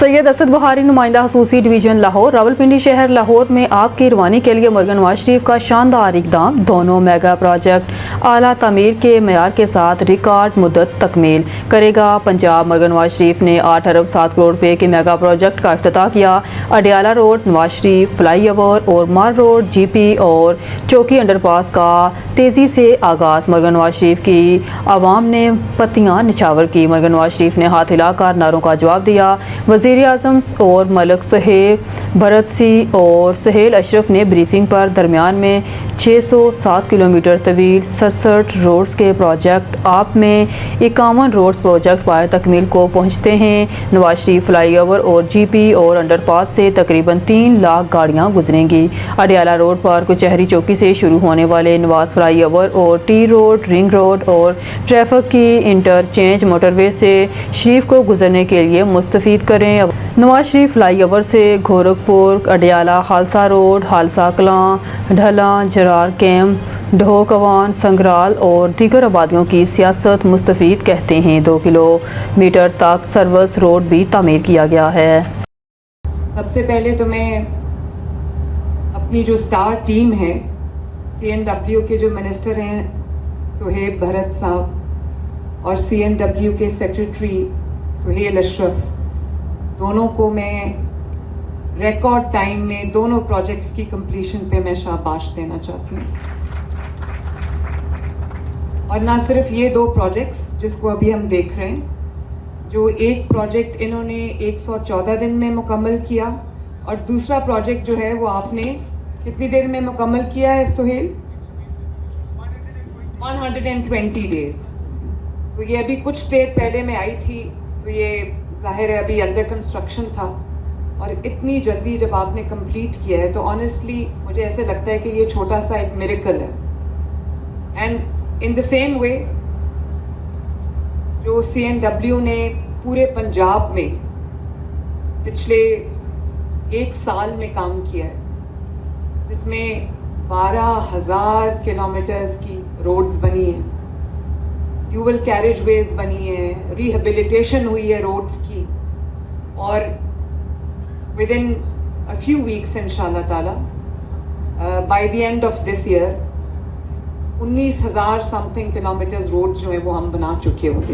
सैयद असद बुहारी नुमाइंदा खसूसी डिवीज़न लाहौर रावलपिंडी शहर लाहौर में आपकी रवानी के लिए मुर्गन नवाज शरीफ का शानदार इकदाम। दोनों मेगा प्रोजेक्ट आला तमीर के मयार के साथ रिकॉर्ड मुद्दत तकमील करेगा। पंजाब मुर्गन नवाज शरीफ ने 8 अरब 7 करोड़ रुपये के मेगा प्रोजेक्ट का इफ्तिताह किया। Adiala road, Nawaz Sharif fly over और मार रोड, GP और चौकी अंडरपास का तेज़ी से आगाज़। मुर्गन नवाज शरीफ की आवाम ने पत्तियाँ निछावर की। मुर्गन नवाज शरीफ ने हाथ हिलाकर नारों का जवाब दिया। वज़ीर आज़म और मलिक सुहेब भरत सिंह और सुहेल अशरफ ने ब्रीफिंग पर दरमियान में 607 किलोमीटर तवील 67 रोड्स के प्रोजेक्ट आप में 51 रोड्स प्रोजेक्ट पाए तकमील को पहुँचते हैं। नवाज शरीफ फ्लाई ओवर और GP और अंडरपास से तकरीबन 3 लाख गाड़ियाँ गुजरेंगी। अडियाला रोड पर कचहरी चौकी से शुरू होने वाले नवाज फ्लाई ओवर और T रोड, रिंग रोड और ट्रैफिक की इंटरचेंज मोटरवे से शरीफ को गुजरने के लिए मुस्तफ़ीद करें। नवाज शरीफ फ्लाई ओवर से गोरखपुर, अडियाला, खालसा रोड, हालसा कलां, ढलां, जरार कैम्प, ढोकवान, संगराल और दीगर आबादियों की सियासत मुस्तफ़ीद कहते हैं। 2 किलोमीटर तक सर्विस रोड भी तामीर किया गया है। सबसे पहले तो मैं अपनी जो स्टार टीम है, CNW के जो मिनिस्टर हैं सुहेब भरत साहब और CNW के सेक्रेटरी सुहेल अशरफ, दोनों को मैं रिकॉर्ड टाइम में दोनों प्रोजेक्ट्स की कंप्लीशन पे मैं शाबाश देना चाहती हूँ। और ना सिर्फ ये 2 प्रोजेक्ट्स जिसको अभी हम देख रहे हैं, जो एक प्रोजेक्ट इन्होंने 114 दिन में मुकम्मल किया और दूसरा प्रोजेक्ट जो है वो आपने कितनी देर में मुकम्मल किया है सुहेल? 120 डेज। तो ये अभी कुछ देर पहले मैं आई थी, तो ये जाहिर है अभी अंडर कंस्ट्रक्शन था और इतनी जल्दी जब आपने कंप्लीट किया है तो ऑनेस्टली मुझे ऐसे लगता है कि ये छोटा सा एक मिरेकल है। And in the same way जो CNW ने पूरे पंजाब में पिछले 1 साल में काम किया है, जिसमें 12,000 किलोमीटर्स की रोड्स बनी हैं, ड्यूअल कैरेज वेज बनी है, रिहेबिलिटेशन हुई है रोड्स की, और with in a few weeks इंशाल्लाह ताला by the end of this year 19,000 something kilometres road जो है वो हम बना चुके होंगे।